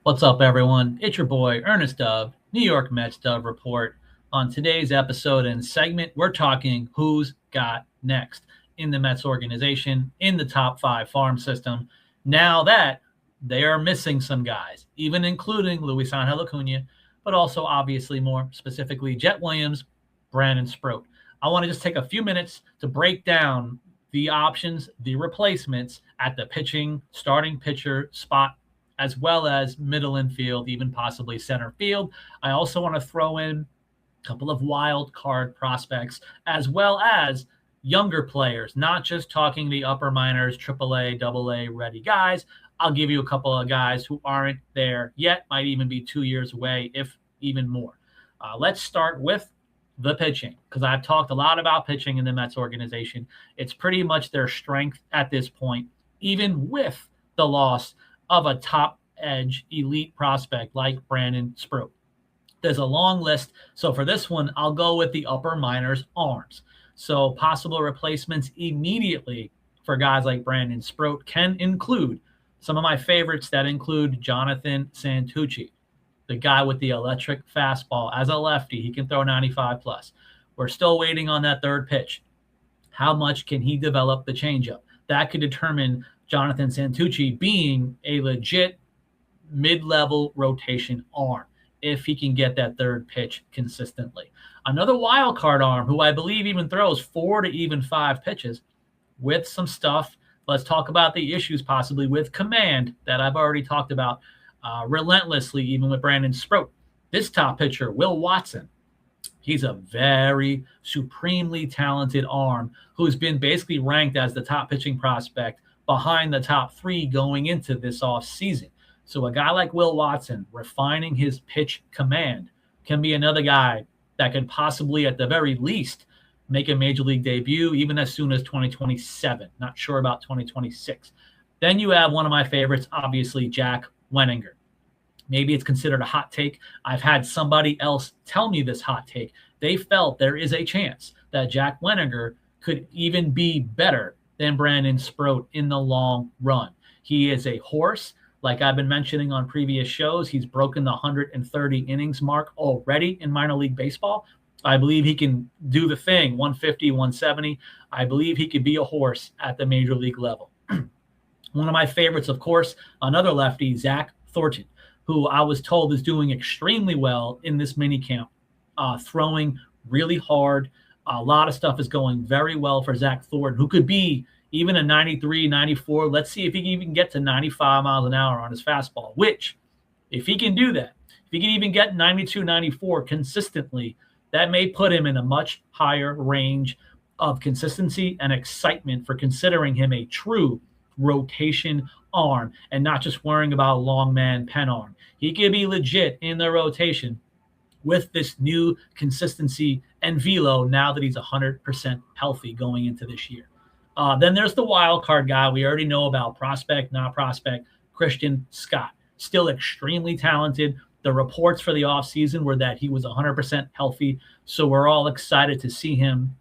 What's up, everyone? It's your boy, Ernest Dove, New York Mets Dove Report. On today's episode and segment, we're talking who's got next in the Mets organization, in the top five farm system, now that they are missing some guys, even including Luis Angel Acuna, but also obviously more specifically Jett Williams, Brandon Sproat. I want to just take a few minutes to break down the options, the replacements at the pitching, starting pitcher spot, as well as middle infield, even possibly center field. I also want to throw in a couple of wild card prospects, as well as younger players, not just talking the upper minors, AAA, AA ready guys. I'll give you a couple of guys who aren't there yet, might even be 2 years away, if even more. Let's start with the pitching, because I've talked a lot about pitching in the Mets organization. It's pretty much their strength at this point, even with the loss of a top edge elite prospect like Brandon Sproat. There's a long list. So for this one, I'll go with the upper minors arms. So possible replacements immediately for guys like Brandon Sproat can include some of my favorites that include Jonathan Santucci, the guy with the electric fastball. As a lefty, he can throw 95 plus. We're still waiting on that third pitch. How much can he develop the changeup? That could determine Jonathan Santucci being a legit mid-level rotation arm if he can get that third pitch consistently. Another wild card arm who I believe even throws 4 to even 5 pitches with some stuff. Let's talk about the issues possibly with command that I've already talked about relentlessly, even with Brandon Sproat. This top pitcher, Will Watson, he's a very supremely talented arm who's been basically ranked as the top pitching prospect behind the top 3 going into this offseason. So a guy like Will Watson, refining his pitch command, can be another guy that could possibly, at the very least, make a major league debut even as soon as 2027. Not sure about 2026. Then you have one of my favorites, obviously, Jack Wenninger. Maybe it's considered a hot take. I've had somebody else tell me this hot take. They felt there is a chance that Jack Wenninger could even be better than Brandon Sproat in the long run. He is a horse. Like I've been mentioning on previous shows, he's broken the 130 innings mark already in minor league baseball. I believe he can do the thing, 150, 170. I believe he could be a horse at the major league level. One of my favorites, of course, another lefty, Zach Thornton, who I was told is doing extremely well in this mini camp, throwing really hard. A lot of stuff is going very well for Zach Thornton, who could be even a 93, 94. Let's see if he can even get to 95 miles an hour on his fastball, which, if he can do that, if he can even get 92, 94 consistently, that may put him in a much higher range of consistency and excitement for considering him a true rotation arm and not just worrying about long man pen arm. He could be legit in the rotation with this new consistency and velo now that he's 100% healthy going into this year. Then there's the wild card guy we already know about, prospect, not prospect, Christian Scott. Still extremely talented. The reports for the offseason were that he was 100% healthy, so we're all excited to see him,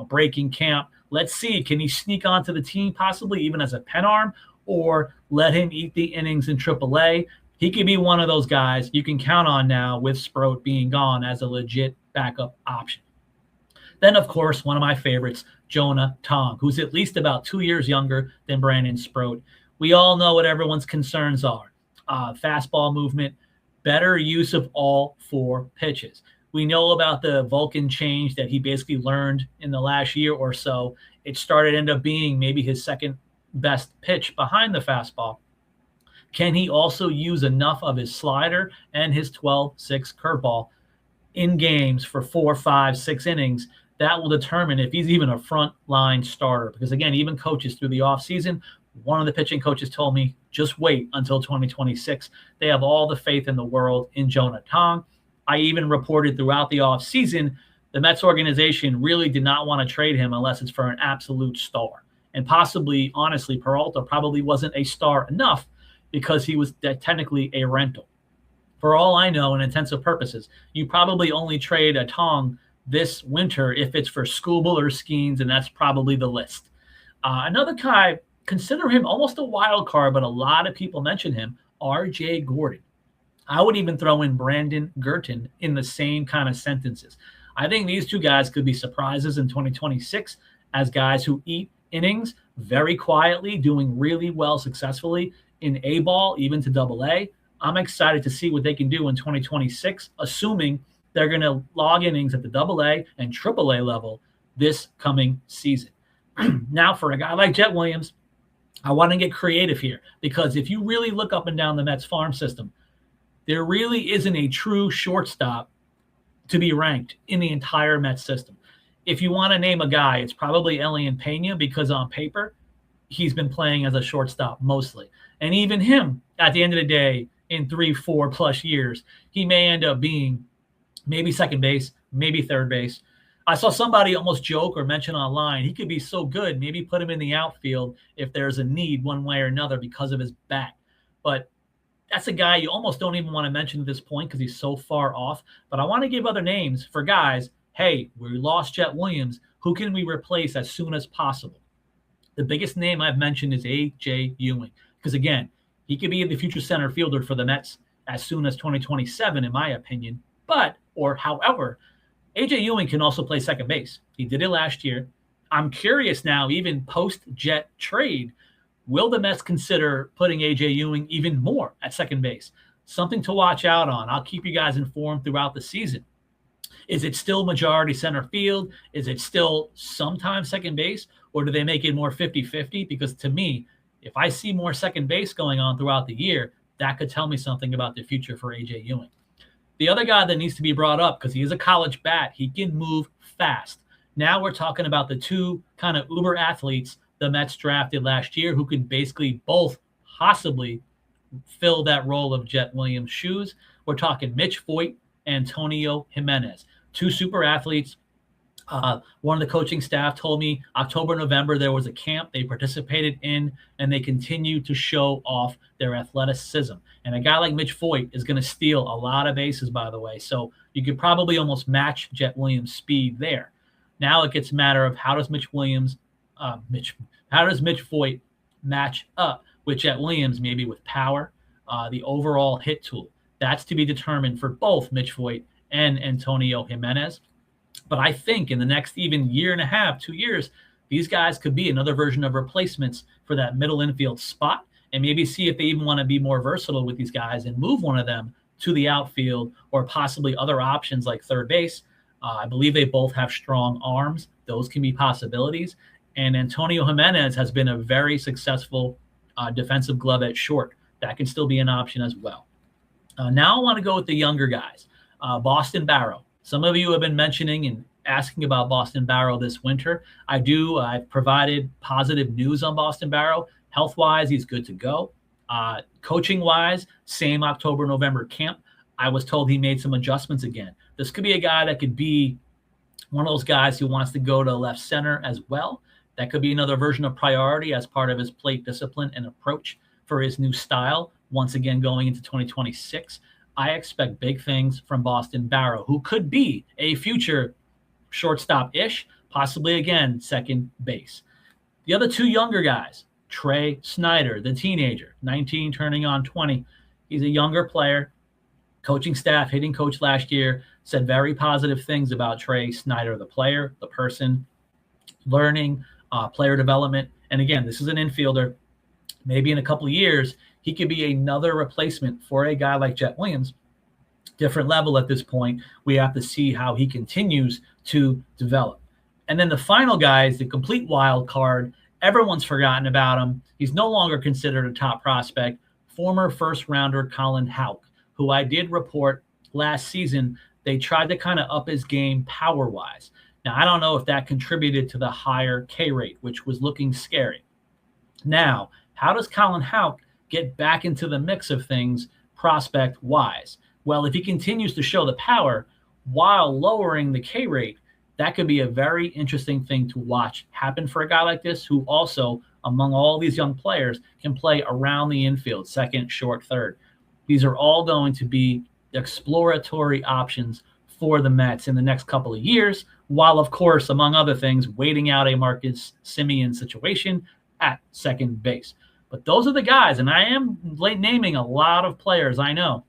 breaking camp. Let's see, can he sneak onto the team possibly even as a pen arm, or let him eat the innings in AAA? He could be one of those guys you can count on now with Sproat being gone as a legit backup option. Then, of course, one of my favorites, Jonah Tong, who's at least about 2 years younger than Brandon Sproat. We all know what everyone's concerns are. Fastball movement, better use of all 4 pitches. We know about the Vulcan change that he basically learned in the last year or so. It started end up being maybe his second best pitch behind the fastball. Can he also use enough of his slider and his 12-6 curveball in games for 4, 5, 6 innings? That will determine if he's even a front-line starter. Because, again, even coaches through the offseason, one of the pitching coaches told me, just wait until 2026. They have all the faith in the world in Jonah Tong. I even reported throughout the offseason, the Mets organization really did not want to trade him unless it's for an absolute star. And possibly, honestly, Peralta probably wasn't a star enough because he was technically a rental. For all I know, in intensive purposes, you probably only trade a Tong this winter if it's for Skubal or Skeens, and that's probably the list. Another guy, consider him almost a wild card, but a lot of people mention him, R.J. Gordon. I would even throw in Brandon Gerton in the same kind of sentences. I think these two guys could be surprises in 2026 as guys who eat innings very quietly, doing really well successfully in A ball, even to double A. I'm excited to see what they can do in 2026, assuming they're going to log innings at the double A and triple A level this coming season. Now, for a guy like Jett Williams, I want to get creative here because if you really look up and down the Mets farm system, there really isn't a true shortstop to be ranked in the entire Mets system. If you want to name a guy, it's probably Elian Pena because on paper, he's been playing as a shortstop mostly. And even him, at the end of the day, in 3-4 plus years, he may end up being maybe second base, maybe third base. I saw somebody almost joke or mention online, he could be so good, maybe put him in the outfield if there's a need one way or another because of his bat. But that's a guy you almost don't even want to mention at this point because he's so far off. But I want to give other names for guys. Hey, we lost Jett Williams. Who can we replace as soon as possible? The biggest name I've mentioned is A.J. Ewing because, again, he could be the future center fielder for the Mets as soon as 2027, in my opinion. However, A.J. Ewing can also play second base. He did it last year. I'm curious now, even post-Jett trade, will the Mets consider putting A.J. Ewing even more at second base? Something to watch out on. I'll keep you guys informed throughout the season. Is it still majority center field? Is it still sometimes second base? Or do they make it more 50-50? Because to me, if I see more second base going on throughout the year, that could tell me something about the future for A.J. Ewing. The other guy that needs to be brought up, because he is a college bat, he can move fast. Now we're talking about the two kind of uber athletes the Mets drafted last year who can basically both possibly fill that role of Jett Williams' shoes. We're talking Mitch Voit, Antonio Jimenez, two super athletes. One of the coaching staff told me October, November, there was a camp they participated in, and they continue to show off their athleticism. And a guy like Mitch Voit is going to steal a lot of bases, by the way. So you could probably almost match Jett Williams' speed there. Now it gets a matter of how does Mitch Voit match up with Jett Williams, maybe with power, the overall hit tool. That's to be determined for both Mitch Voit and Antonio Jimenez. But I think in the next even year and a half, 2 years, these guys could be another version of replacements for that middle infield spot and maybe see if they even want to be more versatile with these guys and move one of them to the outfield or possibly other options like third base. I believe they both have strong arms. Those can be possibilities. And Antonio Jimenez has been a very successful defensive glove at short. That can still be an option as well. Now I want to go with the younger guys. Boston Barrow. Some of you have been mentioning and asking about Boston Barrow this winter. I've provided positive news on Boston Barrow. Health-wise, he's good to go. Coaching-wise, same October, November camp. I was told he made some adjustments again. This could be a guy that could be one of those guys who wants to go to left center as well. That could be another version of priority as part of his plate discipline and approach for his new style, once again going into 2026. I expect big things from Boston Barrow, who could be a future shortstop-ish, possibly again second base. The other two younger guys, Trey Snyder, the teenager, 19 turning on 20. He's a younger player. Coaching staff, hitting coach last year, said very positive things about Trey Snyder, the player, the person, learning, player development. And again, this is an infielder. Maybe in a couple of years, he could be another replacement for a guy like Jett Williams. Different level at this point. We have to see how he continues to develop. And then the final guy is the complete wild card. Everyone's forgotten about him. He's no longer considered a top prospect. Former first-rounder Colin Houck, who I did report last season, they tried to kind of up his game power-wise. Now, I don't know if that contributed to the higher K rate, which was looking scary. Now, how does Colin Houck get back into the mix of things prospect-wise? Well, if he continues to show the power while lowering the K rate, that could be a very interesting thing to watch happen for a guy like this, who also, among all these young players, can play around the infield, second, short, third. These are all going to be exploratory options for the Mets in the next couple of years, while, of course, among other things, waiting out a Marcus Semien situation at second base. But those are the guys, and I am naming a lot of players, I know.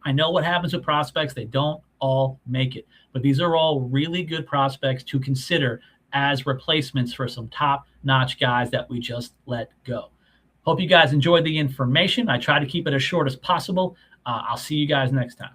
I know what happens with prospects. They don't all make it, but these are all really good prospects to consider as replacements for some top-notch guys that we just let go. Hope you guys enjoyed the information. I try to keep it as short as possible. I'll see you guys next time.